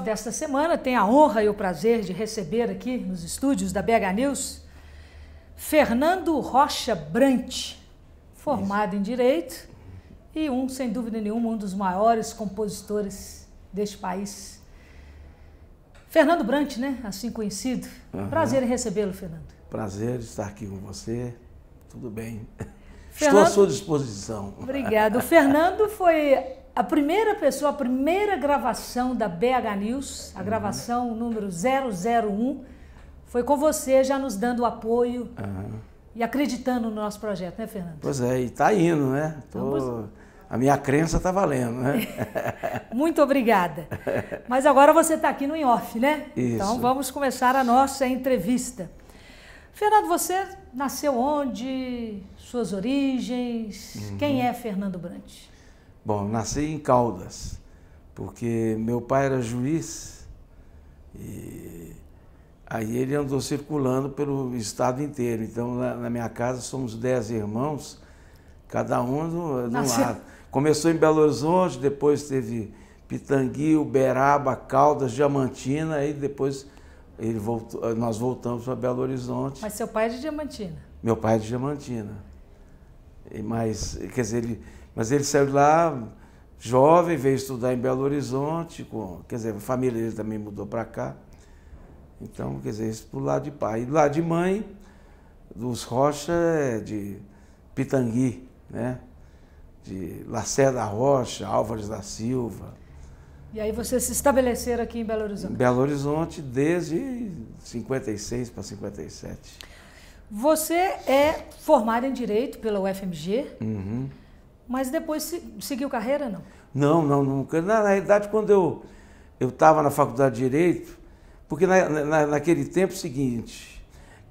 desta semana tem a honra e o prazer de receber aqui nos estúdios da BH News Fernando Rocha Brant, formado em Direito e sem dúvida nenhuma, um dos maiores compositores deste país. Fernando Brant, né? Assim conhecido. Prazer em recebê-lo, Fernando. Prazer estar aqui com você. Tudo bem. Fernando, estou à sua disposição. Obrigado. O Fernando foi a primeira pessoa, a primeira gravação da BH News, a gravação número 001, foi com você já nos dando apoio e acreditando no nosso projeto, né, Fernando? Pois é, e está indo, né? A minha crença está valendo, né? Muito obrigada. Mas agora você está aqui no in-off, né? Isso. Então vamos começar a nossa entrevista. Fernando, você nasceu onde? Suas origens? Quem é Fernando Brant? Bom, nasci em Caldas, porque meu pai era juiz e aí ele andou circulando pelo estado inteiro. Então, na minha casa somos 10 irmãos, cada um de um lado. Começou em Belo Horizonte, depois teve Pitangui, Uberaba, Caldas, Diamantina, aí depois nós voltamos para Belo Horizonte. Mas seu pai é de Diamantina? Meu pai é de Diamantina. Mas, quer dizer, mas ele saiu de lá jovem, veio estudar em Belo Horizonte, quer dizer, a família dele também mudou para cá. Então, quer dizer, isso pro lado de pai. E do lado de mãe, dos Rocha, é de Pitangui, né? De Lacerda Rocha, Álvares da Silva. E aí vocês se estabeleceram aqui em Belo Horizonte? Em Belo Horizonte desde 56 para 57. Você é formado em Direito pela UFMG, mas depois seguiu carreira, não? Não, nunca. Na realidade, quando eu estava na faculdade de Direito, porque naquele tempo seguinte,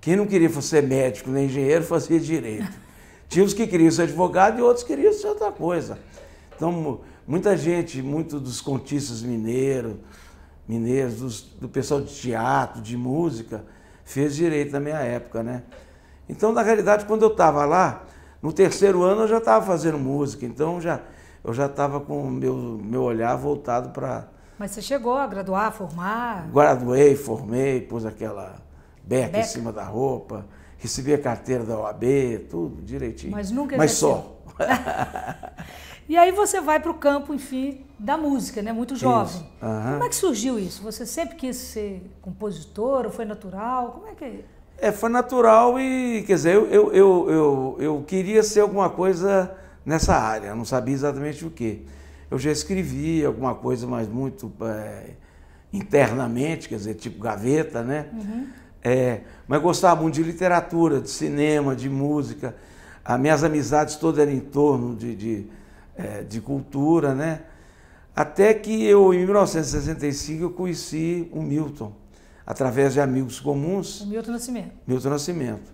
quem não queria ser médico nem engenheiro fazia Direito. Tinha os que queriam ser advogado e outros queriam ser outra coisa. Então, muita gente, muito dos contistas mineiros, do pessoal de teatro, de música, fez Direito na minha época, né? Então, na realidade, quando eu estava lá, no terceiro ano eu já estava fazendo música, então eu já estava com o meu olhar voltado para... Mas você chegou a graduar, formar? Graduei, formei, pus aquela beca em cima da roupa, recebi a carteira da OAB, tudo direitinho. Mas nunca exerceu. Mas só. E aí você vai para o campo, enfim, da música, né? Muito jovem. Como é que surgiu isso? Você sempre quis ser compositor ou foi natural? Como é que... Foi natural e, quer dizer, eu queria ser alguma coisa nessa área, não sabia exatamente o quê. Eu já escrevi alguma coisa, mas muito internamente, quer dizer, tipo gaveta, né? Mas gostava muito de literatura, de cinema, de música. As minhas amizades todas eram em torno de cultura, né? Até que em 1965, eu conheci o Milton, através de amigos comuns. O Milton Nascimento. Milton Nascimento.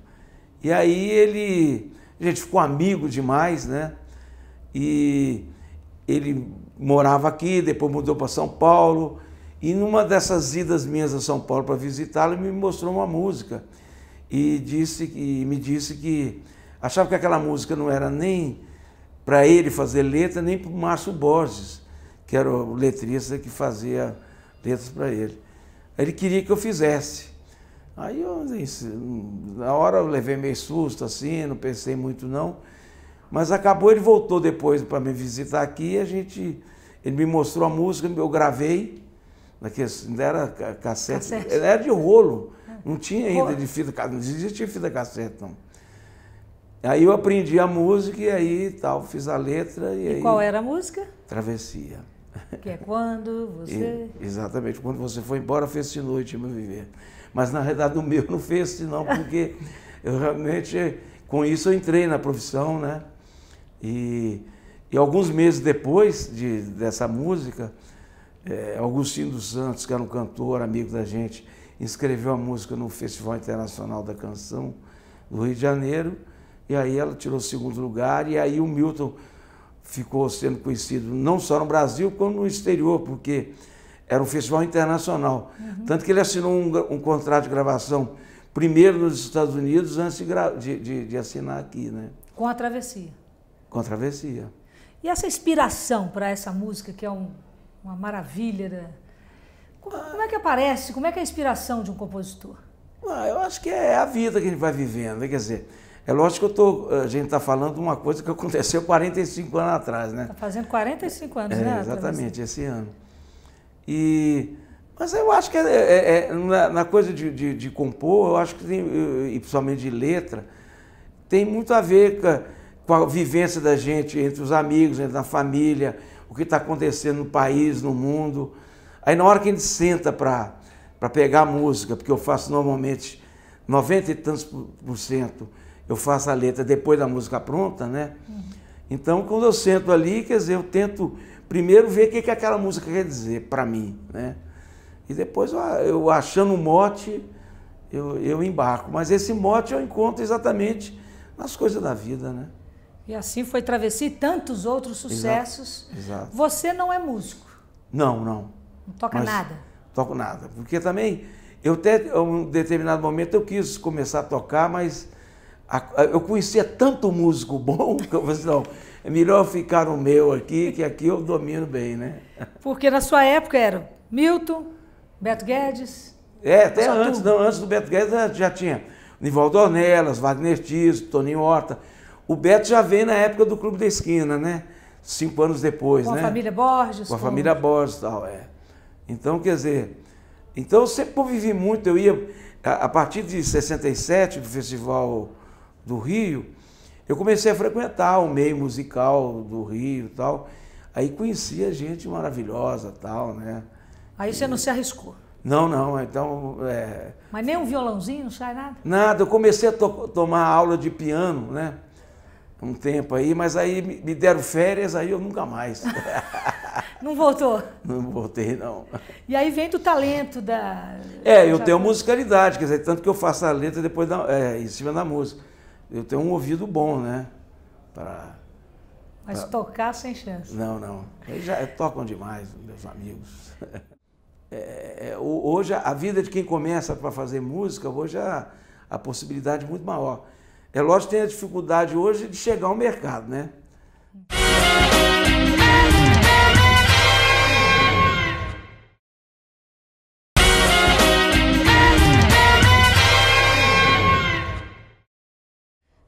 E aí a gente ficou amigo demais, né? E ele morava aqui, depois mudou para São Paulo. E numa dessas idas minhas a São Paulo para visitá-lo, ele me mostrou uma música. E me disse que achava que aquela música não era nem para ele fazer letra, nem para o Márcio Borges, que era o letrista que fazia letras para ele. Ele queria que eu fizesse. Aí na hora eu levei meio susto, assim, não pensei muito não. Mas acabou, ele voltou depois para me visitar aqui, ele me mostrou a música, eu gravei, ainda era cassete, era de rolo, não tinha ainda de fita cassete, não existia fita cassete não. Aí eu aprendi a música e aí fiz a letra. E aí, qual era a música? Travessia. Que é quando você... Exatamente, quando você foi embora, fez-se noite, meu viver. Mas na realidade o meu não fez-se não, porque eu realmente, com isso eu entrei na profissão, né? E alguns meses depois dessa música, Augustinho dos Santos, que era um cantor, amigo da gente, inscreveu a música no Festival Internacional da Canção do Rio de Janeiro, e aí ela tirou o segundo lugar, e aí o Milton ficou sendo conhecido não só no Brasil, como no exterior, porque era um festival internacional. Tanto que ele assinou um contrato de gravação primeiro nos Estados Unidos, antes de assinar aqui, né? Com a Travessia. Com a Travessia. E essa inspiração para essa música, que é uma maravilha Como é que aparece, como é que é a inspiração de um compositor? Eu acho que é a vida que a gente vai vivendo, né? Quer dizer, é lógico que a gente está falando de uma coisa que aconteceu 45 anos atrás, né? Está fazendo 45 anos, né? Exatamente, esse ano. Mas eu acho que na coisa de compor, eu acho que tem, e principalmente de letra, tem muito a ver com a vivência da gente entre os amigos, entre a família, o que está acontecendo no país, no mundo. Aí na hora que a gente senta para pegar a música, porque eu faço normalmente 90 e tantos %, eu faço a letra depois da música pronta, né? Então quando eu sento ali, quer dizer, eu tento primeiro ver o que aquela música quer dizer para mim, né? E depois eu achando um mote, eu embarco. Mas esse mote eu encontro exatamente nas coisas da vida, né? E assim foi Travessia e tantos outros sucessos. Exato. Você não é músico? Não. Não toca nada? Toco nada. Porque também, em um determinado momento, eu quis começar a tocar, mas eu conhecia tanto músico bom que eu falei assim, não, é melhor ficar no meu aqui, que aqui eu domino bem, né? Porque na sua época era Milton, Beto Guedes... Até antes do Beto Guedes já tinha Nivaldo Ornelas, Wagner Tiso, Toninho Horta. O Beto já veio na época do Clube da Esquina, né? 5 anos depois, né? Com a família Borges. Com a família Borges e tal, Então, quer dizer, eu sempre convivi muito, eu ia, a partir de 67, do Festival do Rio, eu comecei a frequentar o meio musical do Rio e tal, aí conhecia gente maravilhosa e tal, né? Aí você não se arriscou? Não, então... Mas nem um violãozinho, não sai nada? Nada, eu comecei a tomar aula de piano, né? Um tempo aí, mas aí me deram férias, aí eu nunca mais. Não voltou? Não voltei, não. E aí vem do talento da... Eu tenho musicalidade, quer dizer, tanto que eu faço a letra depois em cima da música. Eu tenho um ouvido bom, né? Mas tocar sem chance. Não. Eles já tocam demais, meus amigos. Hoje, a vida de quem começa para fazer música, hoje a possibilidade é muito maior. É lógico que tem a dificuldade hoje de chegar ao mercado, né?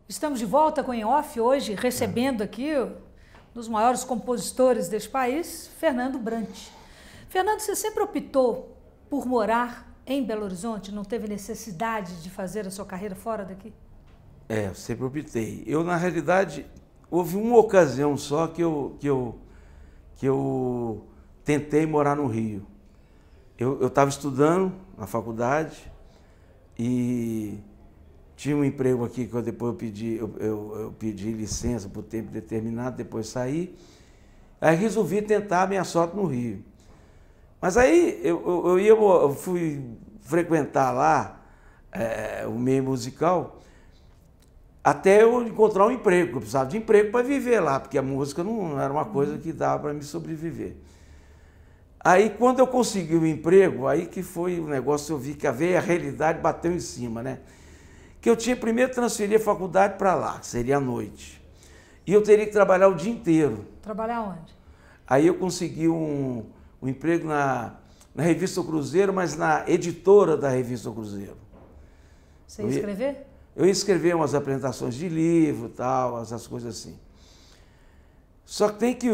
Estamos de volta com Em Off hoje, recebendo aqui um dos maiores compositores deste país, Fernando Brant. Fernando, você sempre optou por morar em Belo Horizonte? Não teve necessidade de fazer a sua carreira fora daqui? Eu sempre optei. Eu, na realidade, houve uma ocasião só que eu tentei morar no Rio. Eu estava estudando na faculdade e tinha um emprego aqui que depois eu pedi licença por tempo determinado, depois saí. Aí resolvi tentar a minha sorte no Rio. Mas aí eu fui frequentar lá o meio musical até eu encontrar um emprego. Eu precisava de emprego para viver lá, porque a música não era uma coisa que dava para me sobreviver. Aí quando eu consegui o emprego, aí que foi o negócio, eu vi que a realidade bateu em cima, né? Que eu tinha primeiro transferir a faculdade para lá, que seria à noite. E eu teria que trabalhar o dia inteiro. Trabalhar onde? Aí eu consegui um emprego na Revista O Cruzeiro, mas na editora da Revista O Cruzeiro. Você ia escrever? Eu ia escrever umas apresentações de livro e tal, essas coisas assim. Só que tem que...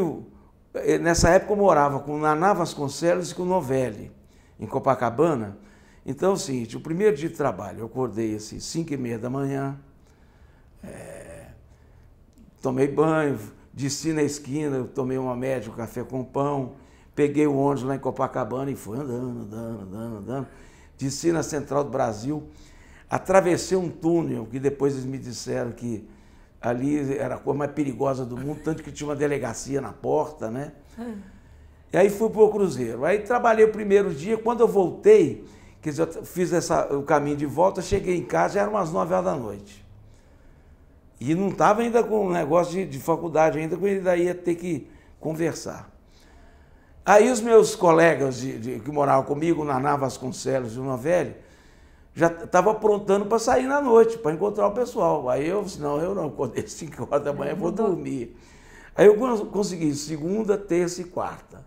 Nessa época eu morava com Naná Vasconcelos e com Novelli, em Copacabana. Então é o seguinte, o primeiro dia de trabalho, eu acordei assim, 5h30 da manhã, tomei banho, desci na esquina, tomei uma média, um café com pão, peguei o ônibus lá em Copacabana e fui andando. Desci na Central do Brasil, atravessei um túnel, que depois eles me disseram que ali era a coisa mais perigosa do mundo, tanto que tinha uma delegacia na porta, né? E aí fui para o Cruzeiro. Aí trabalhei o primeiro dia, quando eu voltei, quer dizer, eu fiz o caminho de volta, cheguei em casa, já eram umas 9h da noite. E não estava ainda com um negócio de faculdade ainda, que eu ainda ia ter que conversar. Aí os meus colegas que moravam comigo, Naná Vasconcelos e o Novelli, já estavam aprontando para sair na noite, para encontrar o pessoal. Aí eu disse, não, eu não, acordei 5h da manhã, vou dormir. Aí eu consegui segunda, terça e quarta.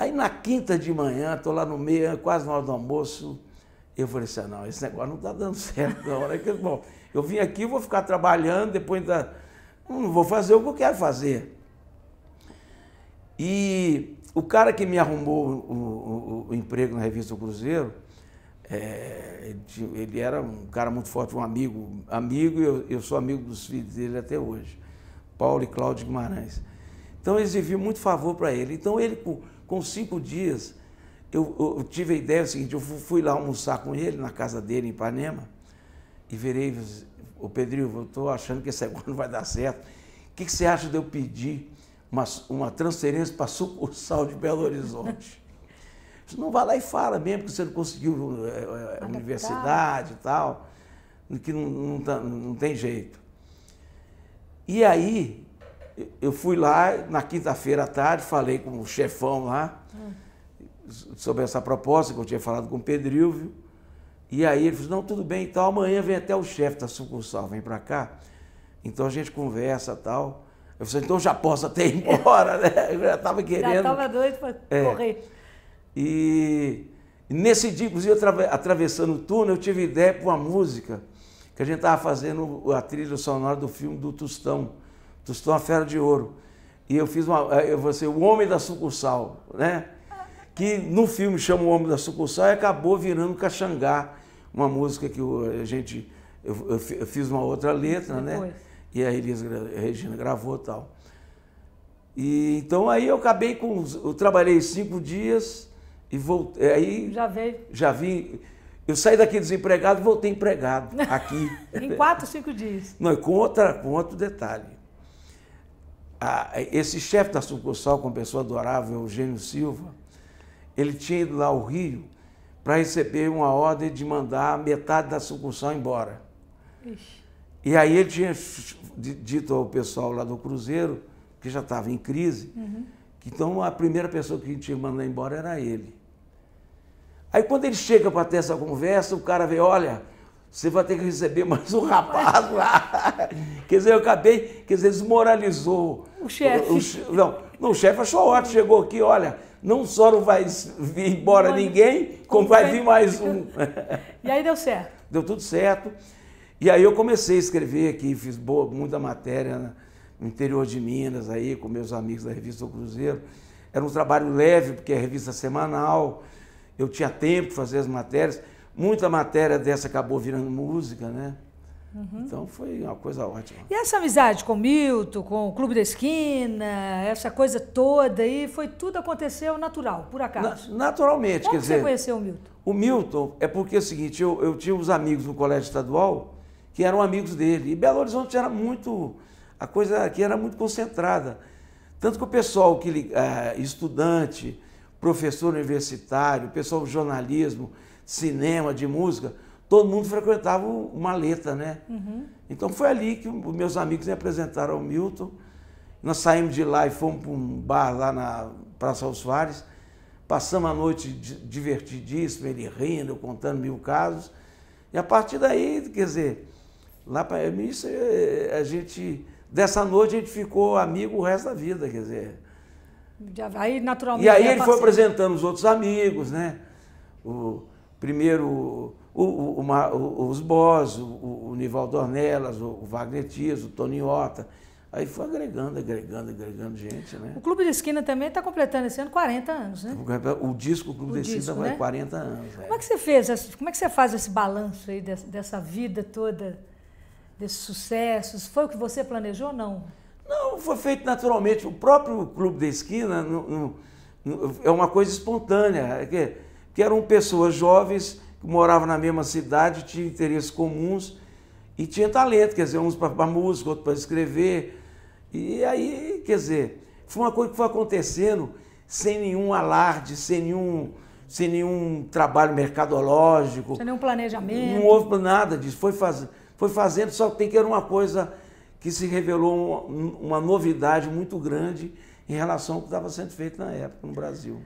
Aí na quinta de manhã, estou lá no meio, quase na hora do almoço, eu falei assim, não, esse negócio não está dando certo. Na hora que, bom, eu vim aqui, vou ficar trabalhando, depois ainda não vou fazer o que eu quero fazer. E o cara que me arrumou o emprego na revista Cruzeiro, ele era um cara muito forte, um amigo, e eu sou amigo dos filhos dele até hoje, Paulo e Cláudio Guimarães. Então eles deviam muito favor para ele. Então ele, com 5 dias, eu tive a ideia seguinte, eu fui lá almoçar com ele na casa dele em Ipanema e virei, ô Pedrinho, eu estou achando que esse negócio não vai dar certo. O que você acha de eu pedir uma transferência para a sucursal de Belo Horizonte? Você não vai lá e fala mesmo que você não conseguiu a universidade e tal, que não tem jeito. E aí, eu fui lá na quinta-feira à tarde, falei com o chefão lá, sobre essa proposta que eu tinha falado com o Pedrilvio. E aí ele falou, não, tudo bem, então amanhã vem até o chefe da sucursal, vem para cá. Então a gente conversa e tal. Eu falei, então já posso até ir embora, né? Eu já estava querendo. Já estava doido para correr. E nesse dia, inclusive, atravessando o túnel, eu tive ideia para uma música que a gente estava fazendo a trilha sonora do filme do Tostão, A Fera de Ouro. E eu fiz o Homem da Sucursal, né? Que no filme chama O Homem da Sucursal e acabou virando Caxangá, uma música que eu fiz uma outra letra, né? E a Regina gravou e tal. E então aí eu acabei eu trabalhei 5 dias e voltei. Aí já vim. Eu saí daqui desempregado e voltei empregado aqui. Em 4, 5 dias. Não, com outro detalhe. Esse chefe da sucursal, com pessoa adorável, Eugênio Silva, ele tinha ido lá ao Rio para receber uma ordem de mandar metade da sucursal embora. Ixi. E aí ele tinha dito ao pessoal lá do Cruzeiro, que já estava em crise, que então a primeira pessoa que tinha que mandar embora era ele. Aí quando ele chega para ter essa conversa, o cara vê, olha, você vai ter que receber mais um rapaz lá. Quer dizer, desmoralizou. O chefe. Não, o chefe achou ótimo, chegou aqui, olha, não só não vai vir embora ninguém, como vai vir mais um. E aí deu certo? Deu tudo certo. E aí eu comecei a escrever aqui, fiz muita matéria no interior de Minas, aí, com meus amigos da revista O Cruzeiro. Era um trabalho leve, porque é revista semanal, eu tinha tempo de fazer as matérias. Muita matéria dessa acabou virando música, né? Então foi uma coisa ótima. E essa amizade com o Milton, com o Clube da Esquina, essa coisa toda aí, aconteceu natural, por acaso? Naturalmente. Como você conheceu o Milton? O Milton é porque é o seguinte, eu tinha uns amigos no colégio estadual que eram amigos dele. E Belo Horizonte era a coisa aqui era muito concentrada. Tanto que o pessoal, estudante, professor universitário, pessoal de jornalismo, cinema, de música, todo mundo frequentava o Maleta, né? Então foi ali que os meus amigos me apresentaram ao Milton. Nós saímos de lá e fomos para um bar lá na Praça Aos Soares. Passamos a noite divertidíssima, ele rindo, eu contando 1000 casos. E a partir daí, quer dizer, lá para isso, dessa noite a gente ficou amigo o resto da vida, quer dizer. Aí, naturalmente, e aí ele foi apresentando os outros amigos, né? Primeiro os Boss, o Nivaldo Ornelas, o Wagner Tias, o Toninho Horta. Aí foi agregando gente, né? O Clube da Esquina também está completando esse ano 40 anos, né? O disco Clube da Esquina vai 40 anos. Como é que você faz esse balanço aí dessa vida toda, desses sucessos? Foi o que você planejou ou não? Não, foi feito naturalmente. O próprio Clube da Esquina é uma coisa espontânea, que eram pessoas jovens que moravam na mesma cidade, tinham interesses comuns e tinham talento, quer dizer, uns para música, outros para escrever. E aí, quer dizer, foi uma coisa que foi acontecendo sem nenhum alarde, sem nenhum trabalho mercadológico. Sem nenhum planejamento. Não houve nada disso. Foi fazendo, só que era uma coisa que se revelou uma novidade muito grande em relação ao que estava sendo feito na época no Brasil.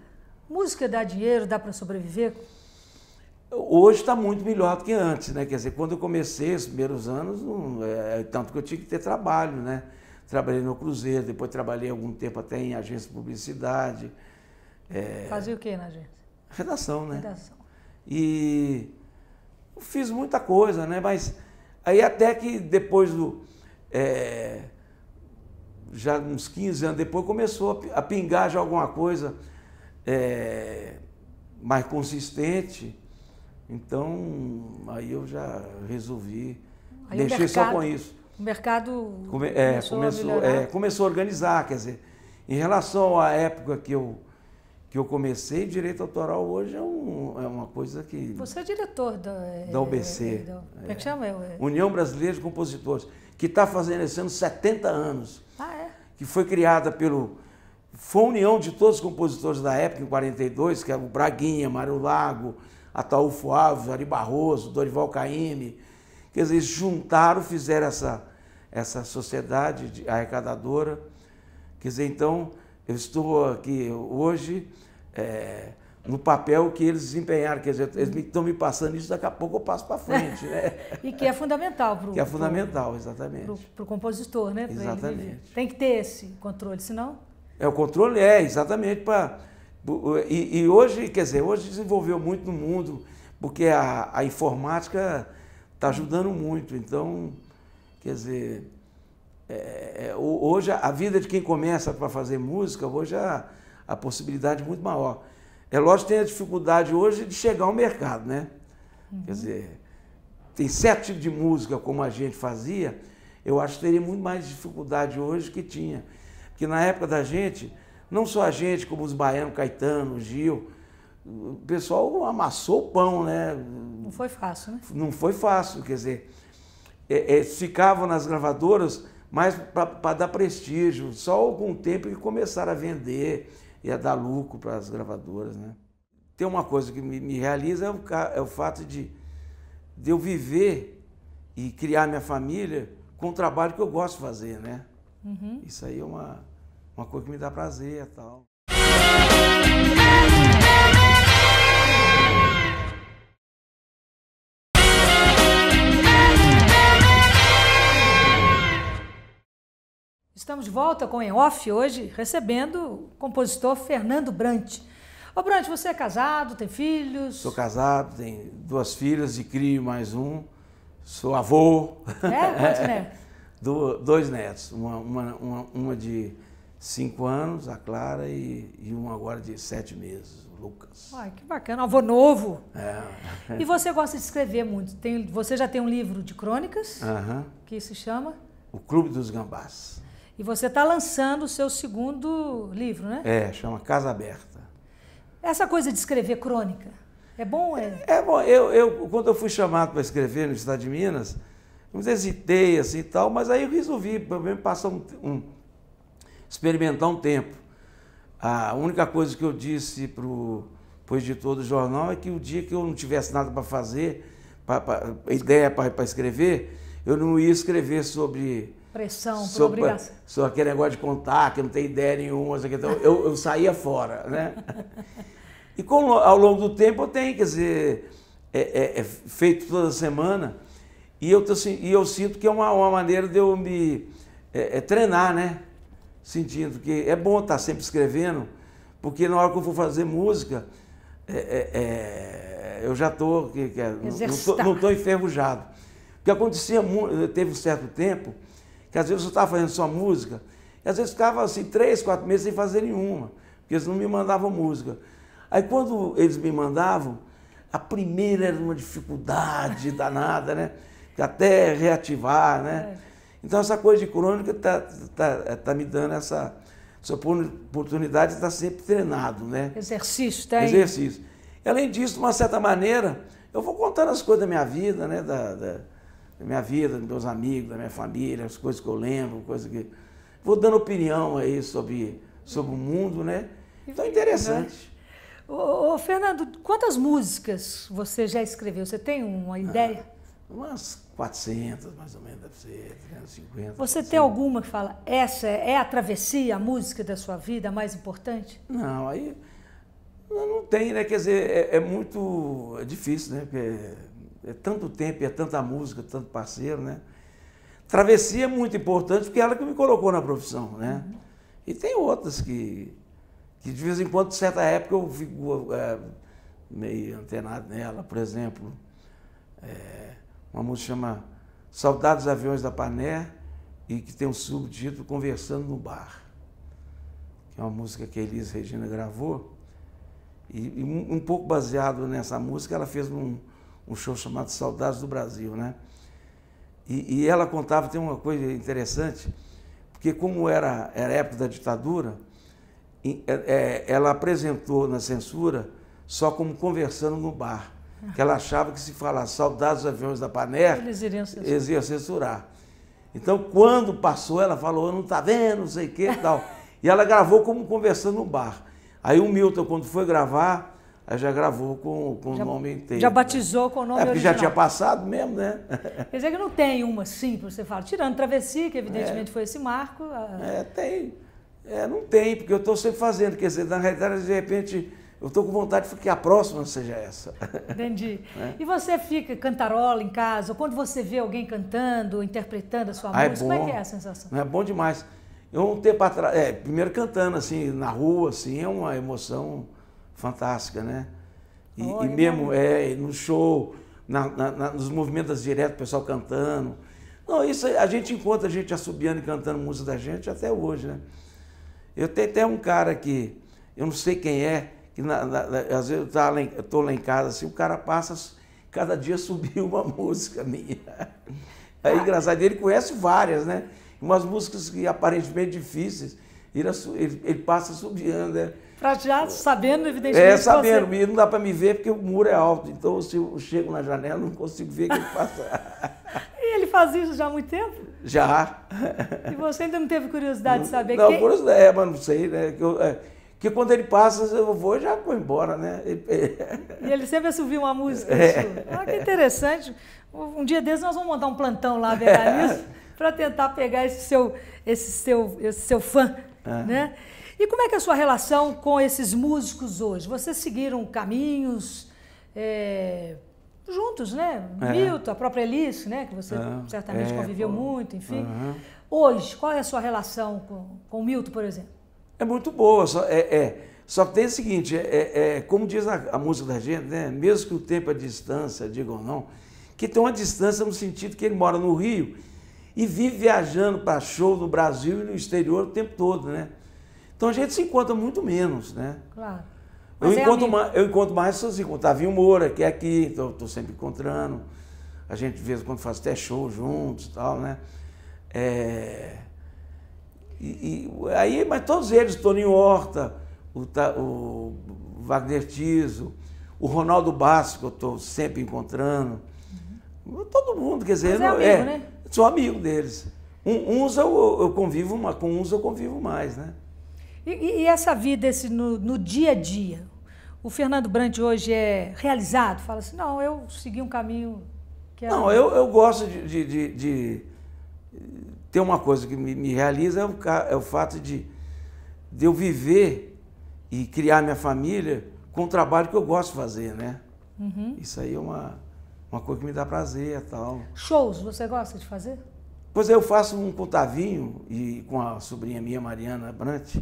Música dá dinheiro, dá para sobreviver? Hoje está muito melhor do que antes, né? Quer dizer, quando eu comecei, os primeiros anos, tanto que eu tinha que ter trabalho, né? Trabalhei no Cruzeiro, depois trabalhei algum tempo até em agência de publicidade. Fazia o que na agência? Redação, né? Redação. E eu fiz muita coisa, né? Mas aí até que depois já uns 15 anos depois, começou a pingar já alguma coisa mais consistente. Então, aí eu já resolvi, Aí deixei só com isso. O mercado começou a organizar, quer dizer, em relação à época que eu comecei, direito autoral hoje é uma coisa que... Você é diretor da UBC. Como é que chama? União Brasileira de Compositores, que está fazendo esse ano 70 anos. Ah, é? Que foi criada foi a união de todos os compositores da época, em 42, que era o Braguinha, Mário Lago, Ataúfo Alves, Ari Barroso, Dorival Caymmi. Quer dizer, eles juntaram, fizeram essa sociedade arrecadadora. Quer dizer, então, eu estou aqui hoje no papel que eles desempenharam. Quer dizer, eles estão me passando isso, daqui a pouco eu passo para frente, né? E que é fundamental para o... Que é fundamental, exatamente. Para o compositor, né? Exatamente. Tem que ter esse controle, senão... O controle exatamente e hoje, quer dizer, hoje desenvolveu muito no mundo, porque a informática está ajudando muito. Então, quer dizer, hoje a vida de quem começa para fazer música, hoje a possibilidade é muito maior. É lógico que tem a dificuldade hoje de chegar ao mercado, né? Quer dizer, tem certo tipo de música como a gente fazia, eu acho que teria muito mais dificuldade hoje que tinha. Porque na época da gente, não só a gente, como os baianos, Caetano, Gil, o pessoal amassou o pão, né? Não foi fácil, né? Não foi fácil, quer dizer, ficavam nas gravadoras mais para dar prestígio, só com o tempo que começaram a vender e a dar lucro para as gravadoras, né? Tem uma coisa que me realiza, é o fato de eu viver e criar minha família com o trabalho que eu gosto de fazer, né? Uhum. Isso aí é uma coisa que me dá prazer e tal. Estamos de volta com Em Off hoje, recebendo o compositor Fernando Brant. Ô Brant, você é casado, tem filhos? Sou casado, tenho 2 filhas e crio mais um. Sou avô. Quantos netos? 2 netos. Uma de 5 anos, a Clara, e uma agora de 7 meses, o Lucas. Ai, que bacana, avô novo. É. E você gosta de escrever muito. Você já tem um livro de crônicas, que se chama? O Clube dos Gambás. E você está lançando o seu segundo livro, né? Chama Casa Aberta. Essa coisa de escrever crônica, é bom? É bom. Quando eu fui chamado para escrever no Estado de Minas, eu hesitei assim e tal, mas aí eu resolvi passar experimentar um tempo. A única coisa que eu disse para o editor do jornal é que o dia que eu não tivesse nada para fazer, ideia para escrever, eu não ia escrever sobre... Pressão, por obrigação. Sobre aquele negócio de contar, que eu não tenho ideia nenhuma. Então eu saía fora, né? E ao longo do tempo eu tenho, quer dizer, feito toda semana, e eu sinto que é uma maneira de eu me treinar, né? Sentindo que é bom estar sempre escrevendo, porque na hora que eu for fazer música, eu já estou, não estou enferrujado. Porque acontecia, teve um certo tempo, que às vezes eu estava fazendo só música, e às vezes ficava assim 3, 4 meses sem fazer nenhuma, porque eles não me mandavam música. Aí quando eles me mandavam, a primeira era uma dificuldade danada, né? Até reativar, né? Então essa coisa de crônica tá me dando essa oportunidade de estar sempre treinado, né? Exercício, tá aí. Exercício. E, além disso, de uma certa maneira, eu vou contando as coisas da minha vida, né? Da minha vida, dos meus amigos, da minha família, as coisas que eu lembro, coisas que... Vou dando opinião aí sobre o mundo, né? Então é interessante. Ô, Fernando, quantas músicas você já escreveu? Você tem uma ideia? Umas 400, mais ou menos, deve ser, 350. Você tem alguma que fala, essa é a travessia, a música da sua vida, a mais importante? Não, aí não tem, né? Quer dizer, é muito difícil, né? Porque é tanto tempo, é tanta música, tanto parceiro, né? Travessia é muito importante porque é ela que me colocou na profissão, né? E tem outras que que de vez em quando, certa época, eu fico meio antenado nela. Por exemplo, uma música chama Saudades Aviões da Pané, e que tem um subtítulo Conversando no Bar, que é uma música que a Elis Regina gravou, e um pouco baseado nessa música, ela fez um show chamado Saudades do Brasil, né? E ela contava, tem uma coisa interessante, porque como era a época da ditadura, ela apresentou na censura só como Conversando no Bar, que ela achava que se falasse Saudades dos Aviões da Pané, eles iam censurar. Então, quando passou, ela falou, não está vendo, não sei o que e tal. E ela gravou como Conversando no Bar. Aí o Milton, quando foi gravar, aí já gravou com o nome inteiro. Já batizou com o nome porque original. Já tinha passado mesmo, né? Quer dizer que não tem uma assim, para você falar, tirando Travessia, que evidentemente foi esse marco. Tem. Não tem, porque eu estou sempre fazendo. Quer dizer, na realidade, de repente, eu estou com vontade de que a próxima seja essa. Entendi. E você fica cantarola em casa, ou quando você vê alguém cantando, interpretando a sua música, como é que é a sensação? É bom demais. Eu, um tempo atrás, primeiro cantando assim, na rua, assim, é uma emoção fantástica, né? E mesmo no show, nos movimentos diretos, o pessoal cantando. Não, isso a gente encontra a gente assobiando e cantando música da gente até hoje, né? Eu tenho até um cara que, eu não sei quem é, que às vezes eu estou lá em casa, assim, o cara passa, cada dia subiu uma música minha. É engraçado, ele conhece várias, né? Umas músicas que aparentemente difíceis, ele passa subindo, né? Pra já sabendo, evidentemente. Sabendo, e não dá para me ver porque o muro é alto, então se eu chego na janela não consigo ver que ele passa. E ele faz isso já há muito tempo? Já. E você ainda não teve curiosidade de saber não, quem? Curiosidade, mas não sei, né? Porque quando ele passa, eu vou já vou embora, né? E ele sempre assovia uma música sua. Que interessante. Um dia desses nós vamos montar um plantão lá, para tentar pegar esse seu fã, né? E como é que é a sua relação com esses músicos hoje? Vocês seguiram caminhos juntos, né? Milton, a própria Elis, né? Que você certamente conviveu muito, enfim. Hoje, qual é a sua relação com o Milton, por exemplo? É muito boa, só que tem o seguinte, como diz a música da gente, né? Mesmo que o tempo é distância, diga ou não, que tem uma distância no sentido que ele mora no Rio e vive viajando para show no Brasil e no exterior o tempo todo, né? Então a gente se encontra muito menos, né? Claro. Eu encontro mais se eu Tavinho Moura, que é aqui, então estou sempre encontrando. A gente de vez em quando faz até show juntos e tal, né? Mas todos eles, Toninho Horta, o Wagner Tiso, o Ronaldo Bastos, que eu estou sempre encontrando. Todo mundo, quer dizer, né? Sou amigo deles. Uns eu convivo, com uns eu convivo mais, né? E essa vida, no dia a dia, o Fernando Brant hoje é realizado? Fala assim, não, eu segui um caminho que era... Não, eu gosto de ter uma coisa que me realiza, é o fato de eu viver e criar minha família com o trabalho que eu gosto de fazer, né? Isso aí é uma coisa que me dá prazer e tal. Shows, você gosta de fazer? Pois eu faço um com o Tavinho e com a sobrinha minha, Mariana Brant.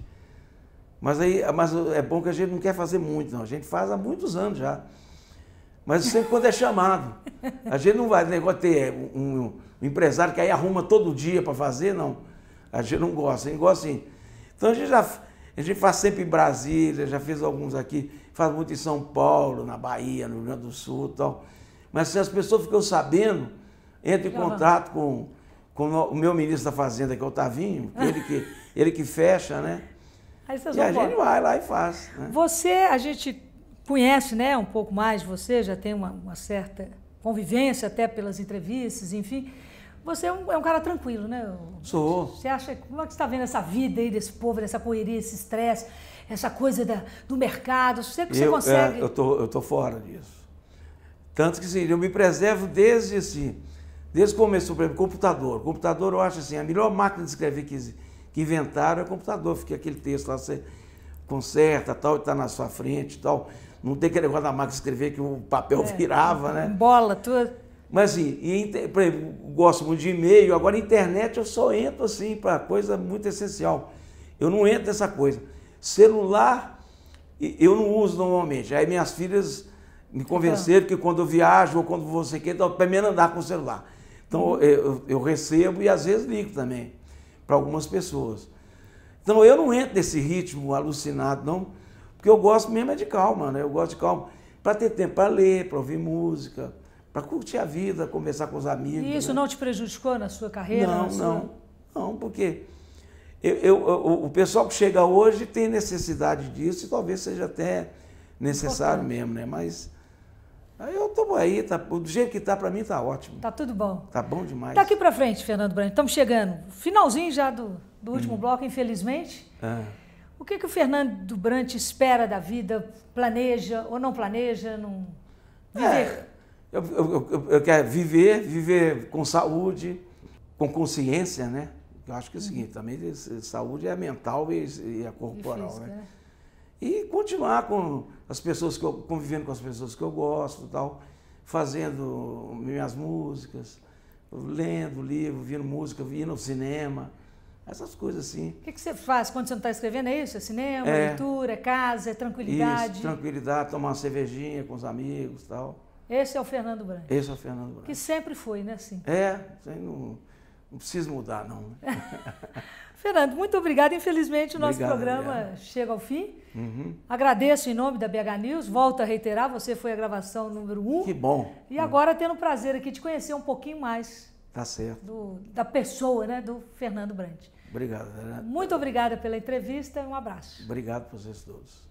Mas é bom que a gente não quer fazer muito, não. A gente faz há muitos anos já. Mas sempre quando é chamado. A gente não vai negócio ter um empresário que aí arruma todo dia para fazer, não. A gente não gosta, a gente gosta assim. Então a gente faz sempre em Brasília, já fez alguns aqui, faz muito em São Paulo, na Bahia, no Rio Grande do Sul e tal. Mas se as pessoas ficam sabendo, entra em contato com o meu ministro da Fazenda, que é o Tavinho, ele que fecha, né? Aí vocês e a gente vai lá e faz. Né? A gente conhece, né, um pouco mais de você, já tem uma certa convivência até pelas entrevistas, enfim. Você é um cara tranquilo, né? Sou. Você acha, como é que você está vendo essa vida aí desse povo, dessa correria, esse estresse, essa coisa do mercado? Você consegue... Eu tô fora disso. Tanto que eu me preservo desde que começou, por exemplo, computador. Computador, eu acho assim, a melhor máquina de escrever que inventaram é o computador. Fica aquele texto lá, você conserta, tal, está na sua frente e tal. Não tem aquele negócio da máquina de escrever que o papel virava, né? Bola, tudo. Mas assim, por exemplo, gosto muito de e-mail. Agora, internet eu só entro assim para coisa muito essencial. Eu não entro nessa coisa. Celular eu não uso normalmente. Aí minhas filhas me convenceram que quando eu viajo ou quando você quer, então, para mim não andar com o celular. Então eu recebo e às vezes ligo também para algumas pessoas. Então eu não entro nesse ritmo alucinado, não, porque eu gosto mesmo de calma, né? Eu gosto de calma para ter tempo para ler, para ouvir música, para curtir a vida, conversar com os amigos. E isso, né, não te prejudicou na sua carreira? Não, porque o pessoal que chega hoje tem necessidade disso e talvez seja até necessário mesmo, né? Mas aí eu estou aí, tá, do jeito que está, para mim está ótimo. Tá tudo bom. Tá bom demais. Daqui para frente, Fernando Brant, estamos chegando. Finalzinho já do último bloco, infelizmente. O que o Fernando Brant espera da vida? Planeja ou não planeja? Não... Viver? Eu quero viver com saúde, com consciência, né? Eu acho que é o seguinte, também saúde é mental e a corporal, física, né? E continuar com as pessoas convivendo com as pessoas que eu gosto, tal, fazendo minhas músicas, lendo livro, ouvindo música, indo ao cinema, essas coisas assim. O que você faz quando você não está escrevendo? É isso? É cinema, leitura, é casa, é tranquilidade? Isso, tranquilidade, tomar uma cervejinha com os amigos, tal. Esse é o Fernando Brant. Esse é o Fernando Brant. Que sempre foi, né? Assim. Não precisa mudar, não. Fernando, muito obrigado. Infelizmente, o nosso programa chega ao fim. Agradeço em nome da BH News. Volto a reiterar, você foi a gravação número 1. Que bom. E agora tendo o prazer aqui de conhecer um pouquinho mais tá certo. Da pessoa, né, do Fernando Brant. Obrigado. Muito obrigada pela entrevista e um abraço. Obrigado por vocês todos.